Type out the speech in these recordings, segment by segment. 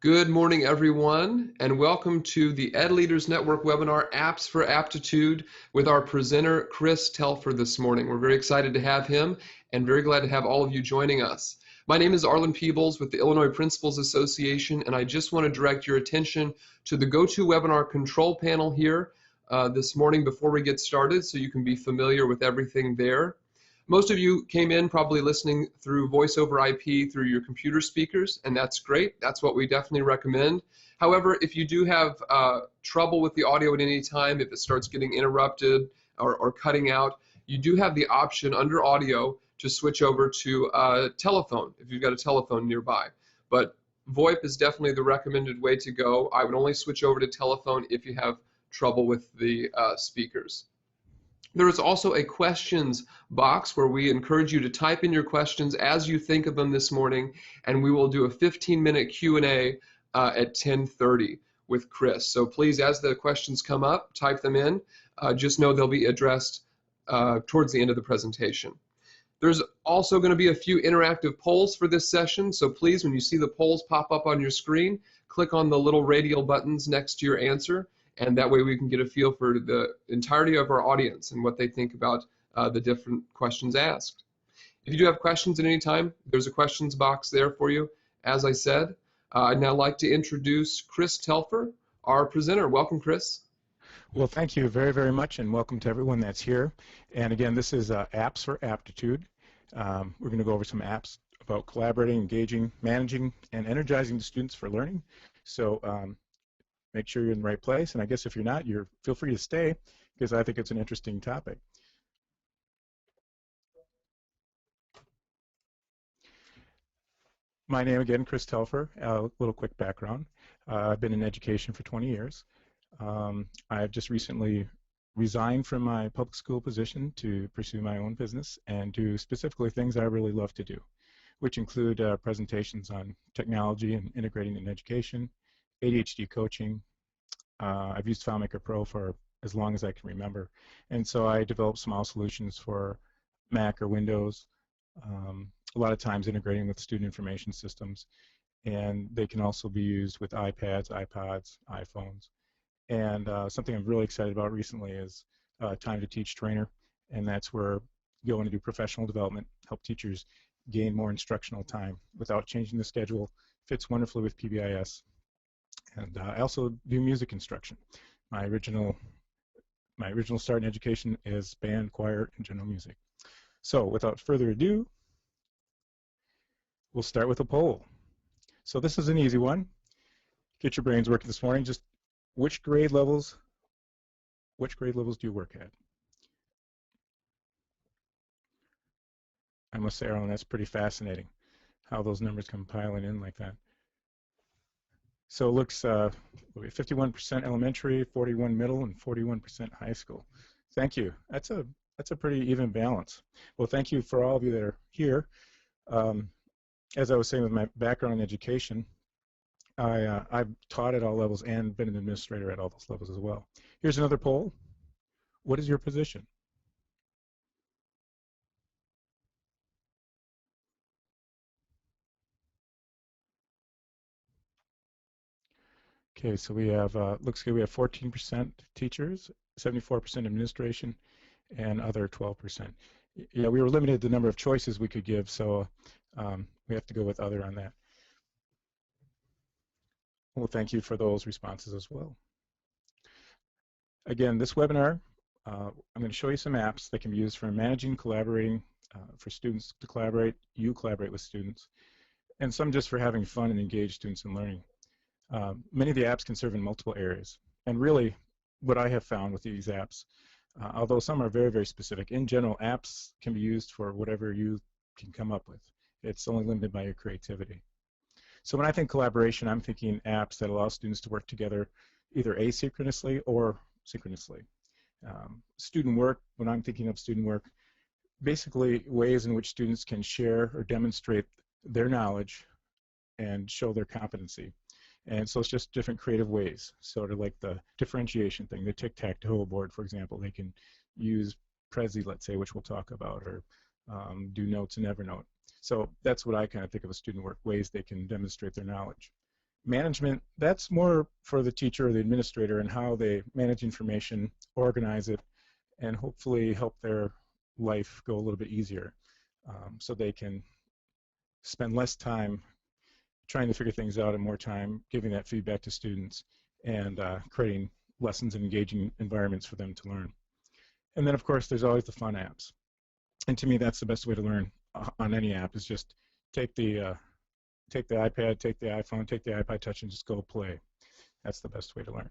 Good morning, everyone, and welcome to the Ed Leaders Network webinar, Apps for Aptitude, with our presenter, Chris Telfer, this morning. We're very excited to have him and very glad to have all of you joining us. My name is Arlen Peebles with the Illinois Principals Association, and I just want to direct your attention to the GoToWebinar control panel here this morning before we get started so you can be familiar with everything there. Most of you came in probably listening through voice over IP through your computer speakers, and that's great. That's what we definitely recommend. However, if you do have trouble with the audio at any time, if it starts getting interrupted or cutting out, you do have the option under audio to switch over to telephone if you've got a telephone nearby. But VoIP is definitely the recommended way to go. I would only switch over to telephone if you have trouble with the speakers. There is also a questions box where we encourage you to type in your questions as you think of them this morning, and we will do a 15-minute Q&A at 10:30 with Chris. So please, as the questions come up, type them in. Just know they'll be addressed towards the end of the presentation. There's also going to be a few interactive polls for this session, so please, when you see the polls pop up on your screen, click on the little radial buttons next to your answer, and that way we can get a feel for the entirety of our audience and what they think about the different questions asked. If you do have questions at any time, there's a questions box there for you. As I said, I'd now like to introduce Chris Telfer, our presenter. Welcome, Chris. Well, thank you very, very much, and welcome to everyone that's here. And again, this is Apps for Aptitude. We're going to go over some apps about collaborating, engaging, managing, and energizing the students for learning. So make sure you're in the right place, and I guess if you're not, feel free to stay, because I think it's an interesting topic. My name again, Chris Telfer. A little quick background. I've been in education for 20 years. I've just recently resigned from my public school position to pursue my own business and do specifically things I really love to do, which include presentations on technology and integrating in education, ADHD coaching. I've used FileMaker Pro for as long as I can remember, and so I develop small solutions for Mac or Windows, a lot of times integrating with student information systems, and they can also be used with iPads, iPods, iPhones. And something I'm really excited about recently is Time to Teach Trainer, and that's where you go in to do professional development, help teachers gain more instructional time without changing the schedule. Fits wonderfully with PBIS. And I also do music instruction. My original start in education is band, choir, and general music. So without further ado, we'll start with a poll. So this is an easy one. Get your brains working this morning. Just which grade levels do you work at? I must say, Arlen, that's pretty fascinating how those numbers come piling in like that. So it looks 51% elementary, 41 middle, and 41% high school. Thank you. That's a pretty even balance. Well, thank you for all of you that are here. As I was saying, with my background in education, I've taught at all levels and been an administrator at all those levels as well. Here's another poll. What is your position? Okay, so we have, looks good, we have 14% teachers, 74% administration, and other 12%. Yeah, we were limited the number of choices we could give, so we have to go with other on that. Well, thank you for those responses as well. Again, this webinar, I'm going to show you some apps that can be used for managing, collaborating, for students to collaborate, you collaborate with students, and some just for having fun and engage students in learning. Many of the apps can serve in multiple areas, and really what I have found with these apps, although some are very, very specific, in general, apps can be used for whatever you can come up with. It's only limited by your creativity. So when I think collaboration, I'm thinking apps that allow students to work together either asynchronously or synchronously. Student work, when I'm thinking of student work, basically ways in which students can share or demonstrate their knowledge and show their competency. And so it's just different creative ways, sort of like the differentiation thing, the tic-tac-toe board, for example. They can use Prezi, let's say, which we'll talk about, or do notes in Evernote. So that's what I kind of think of as student work, ways they can demonstrate their knowledge. Management, that's more for the teacher or the administrator and how they manage information, organize it, and hopefully help their life go a little bit easier, so they can spend less time trying to figure things out and more time giving that feedback to students and creating lessons and engaging environments for them to learn. And then, of course, there's always the fun apps. And to me, that's the best way to learn on any app, is just take the iPad, take the iPhone, take the iPod Touch, and just go play. That's the best way to learn.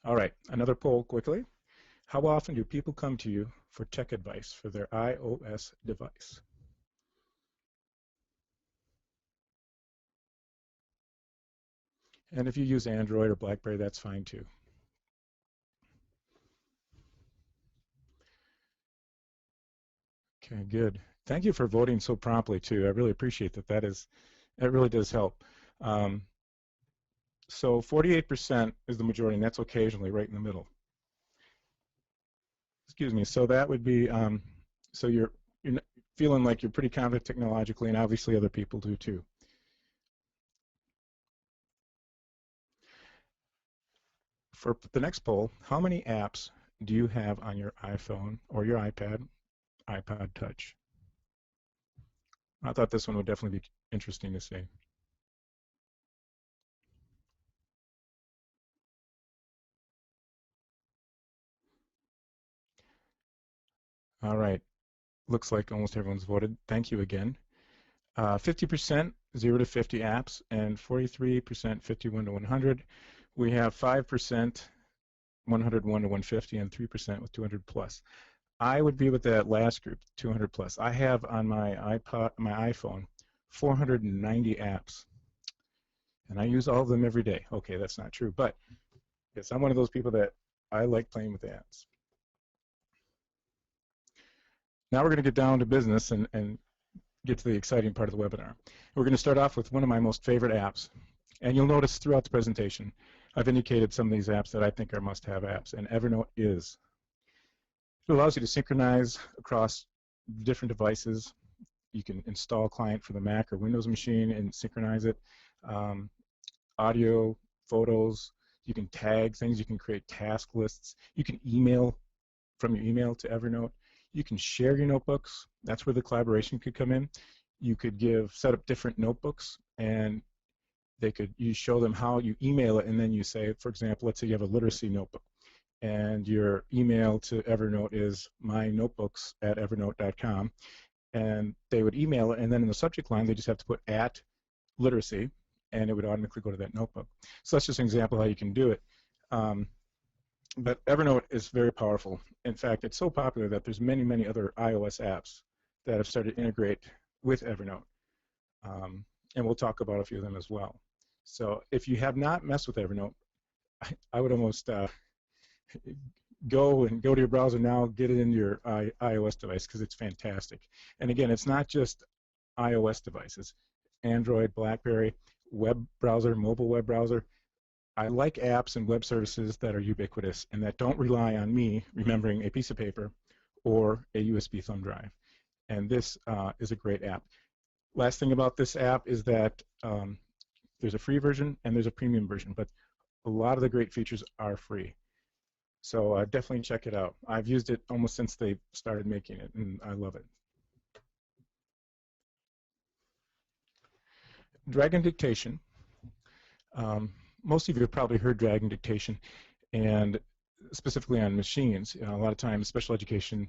All right, another poll quickly. How often do people come to you for tech advice for their iOS device? And if you use Android or BlackBerry, that's fine too. Okay, good. Thank you for voting so promptly too. I really appreciate that. That really does help. So 48% is the majority, and that's occasionally right in the middle. Excuse me. So that would be so you're feeling like you're pretty confident technologically, and obviously other people do too. For the next poll, how many apps do you have on your iPhone or your iPad, iPod Touch? I thought this one would definitely be interesting to see. All right. Looks like almost everyone's voted. Thank you again. 50% 0 to 50 apps, and 43% 51 to 100. We have 5% 101 to 150, and 3% with 200 plus. I would be with that last group, 200 plus. I have on my iPhone, 490 apps, and I use all of them every day. Okay, that's not true, but yes, I'm one of those people that I like playing with apps. Now we're going to get down to business and get to the exciting part of the webinar. We're going to start off with one of my most favorite apps, and you'll notice throughout the presentation I've indicated some of these apps that I think are must-have apps, and Evernote is. It allows you to synchronize across different devices. You can install a client for the Mac or Windows machine and synchronize it. Audio, photos, you can tag things, you can create task lists, you can email from your email to Evernote. You can share your notebooks. That's where the collaboration could come in. You could set up different notebooks, and you show them how you email it, and then you say, for example, let's say you have a literacy notebook, and your email to Evernote is mynotebooks@evernote.com, and they would email it, and then in the subject line they just have to put @literacy, and it would automatically go to that notebook. So that's just an example of how you can do it. But Evernote is very powerful. In fact, it's so popular that there's many, many other iOS apps that have started to integrate with Evernote. And we'll talk about a few of them as well. So if you have not messed with Evernote, I would almost go to your browser now, get it into your iOS device, because it's fantastic. And again, it's not just iOS devices. Android, BlackBerry, web browser, mobile web browser. I like apps and web services that are ubiquitous and that don't rely on me remembering a piece of paper or a USB thumb drive. And this is a great app. Last thing about this app is that there's a free version and there's a premium version, but a lot of the great features are free. So definitely check it out. I've used it almost since they started making it, and I love it. Dragon Dictation. Most of you have probably heard Dragon Dictation, and specifically on machines. A lot of times, special education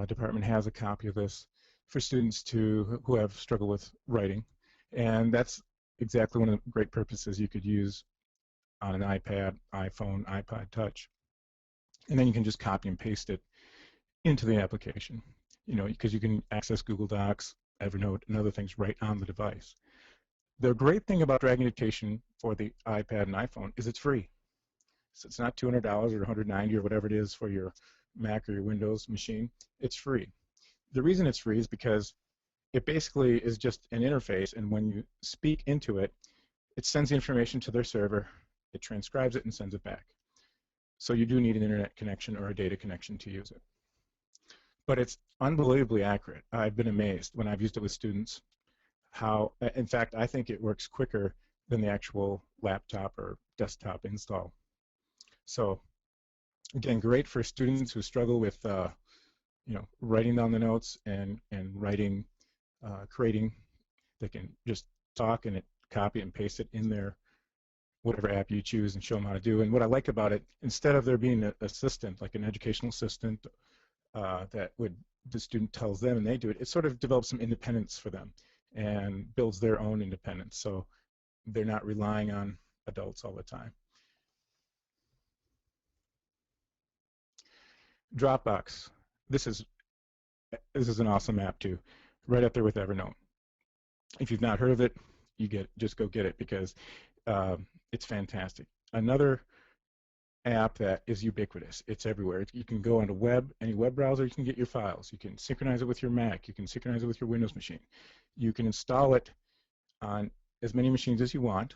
department has a copy of this for students who have struggled with writing, and that's exactly one of the great purposes you could use on an iPad, iPhone, iPod Touch, and then you can just copy and paste it into the application. Because you can access Google Docs, Evernote, and other things right on the device. The great thing about Dragon Dictation for the iPad and iPhone is it's free. So it's not $200 or $190 or whatever it is for your Mac or your Windows machine. It's free. The reason it's free is because it basically is just an interface, and when you speak into it, it sends the information to their server, it transcribes it, and sends it back. So you do need an internet connection or a data connection to use it. But it's unbelievably accurate. I've been amazed when I've used it with students how, in fact, I think it works quicker than the actual laptop or desktop install. So again, great for students who struggle with writing down the notes and writing, creating. They can just talk and copy and paste it in their whatever app you choose and show them how to do. And what I like about it, instead of there being an assistant, like an educational assistant that the student tells them and they do it, it sort of develops some independence for them and builds their own independence. So they're not relying on adults all the time. Dropbox. This is an awesome app too, right up there with Evernote. If you've not heard of it, just go get it because it's fantastic. Another app that is ubiquitous. It's everywhere. You can go onto any web browser, you can get your files. You can synchronize it with your Mac. You can synchronize it with your Windows machine. You can install it on as many machines as you want.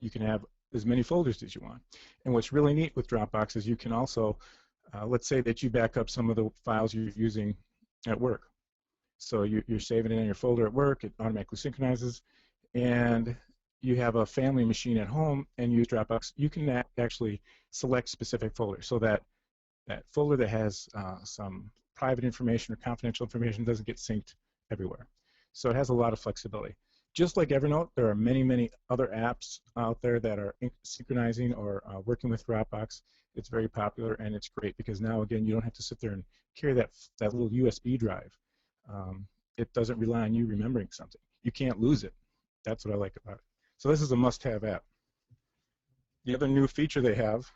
You can have as many folders as you want. And what's really neat with Dropbox is you can also, let's say that you back up some of the files you're using at work. So you're saving it in your folder at work, it automatically synchronizes, and you have a family machine at home and use Dropbox, you can actually select specific folders so that folder that has some private information or confidential information doesn't get synced everywhere. So it has a lot of flexibility. Just like Evernote, there are many, many other apps out there that are synchronizing or working with Dropbox. It's very popular and it's great because now, again, you don't have to sit there and carry that little USB drive. It doesn't rely on you remembering something. You can't lose it. That's what I like about it. So this is a must-have app. The other new feature they have,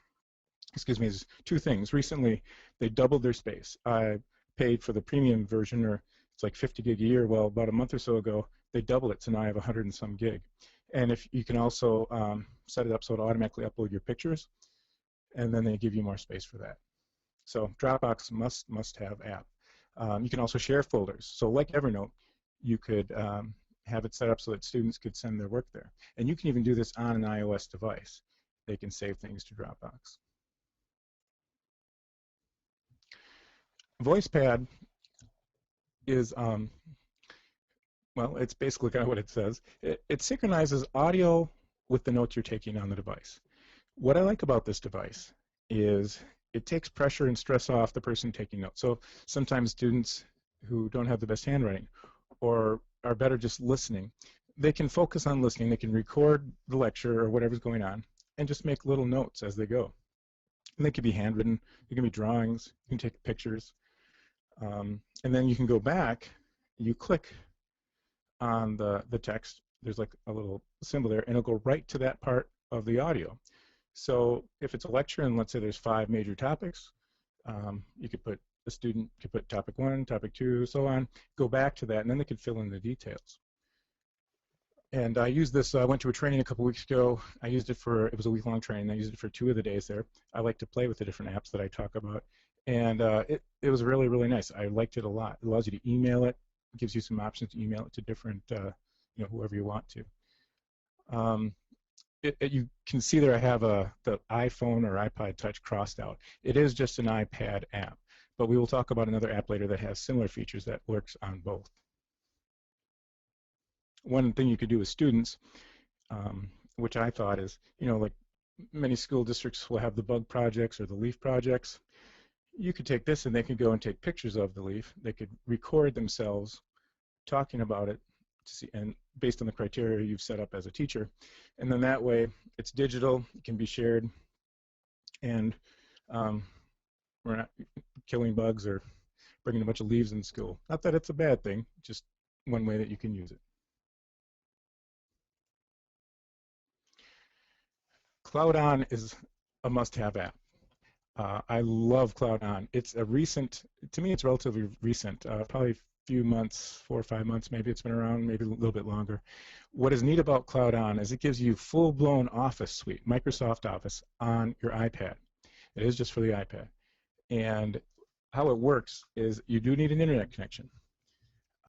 is two things. Recently, they doubled their space. I paid for the premium version, or it's like 50 gig a year. Well, about a month or so ago, they doubled it, so now I have 100 and some gig. And if you can also set it up so it'll automatically upload your pictures, and then they give you more space for that. So Dropbox must-have app. You can also share folders. So like Evernote, you could have it set up so that students could send their work there. And you can even do this on an iOS device. They can save things to Dropbox. VoicePad is, well, it's basically kind of what it says. It synchronizes audio with the notes you're taking on the device. What I like about this device is it takes pressure and stress off the person taking notes. So sometimes students who don't have the best handwriting or are better just listening, they can focus on listening. They can record the lecture or whatever's going on and just make little notes as they go. And they can be handwritten, they can be drawings, you can take pictures. And then you can go back, you click on the text, there's like a little symbol there, and it'll go right to that part of the audio. So if it's a lecture and let's say there's 5 major topics, you could put, the student could put topic 1, topic 2, so on, go back to that, and then they could fill in the details. And I used this, I went to a training a couple weeks ago. I used it it was a week-long training. I used it for 2 of the days there. I like to play with the different apps that I talk about. And it was really, really nice. I liked it a lot. It allows you to email it. It gives you some options to email it to different, whoever you want to. You can see there I have the iPhone or iPod Touch crossed out. It is just an iPad app. But we will talk about another app later that has similar features that works on both. One thing you could do with students, which I thought is, like many school districts will have the bug projects or the leaf projects. You could take this and they could go and take pictures of the leaf. They could record themselves talking about it to see, and based on the criteria you've set up as a teacher. And then that way it's digital, it can be shared, and we're not killing bugs or bringing a bunch of leaves in school. Not that it's a bad thing, just one way that you can use it. CloudOn is a must-have app. I love CloudOn. It's to me it's relatively recent, probably a few months, 4 or 5 months maybe it's been around, maybe a little bit longer. What is neat about CloudOn is it gives you full-blown Office suite, Microsoft Office, on your iPad. It is just for the iPad. And how it works is you do need an internet connection.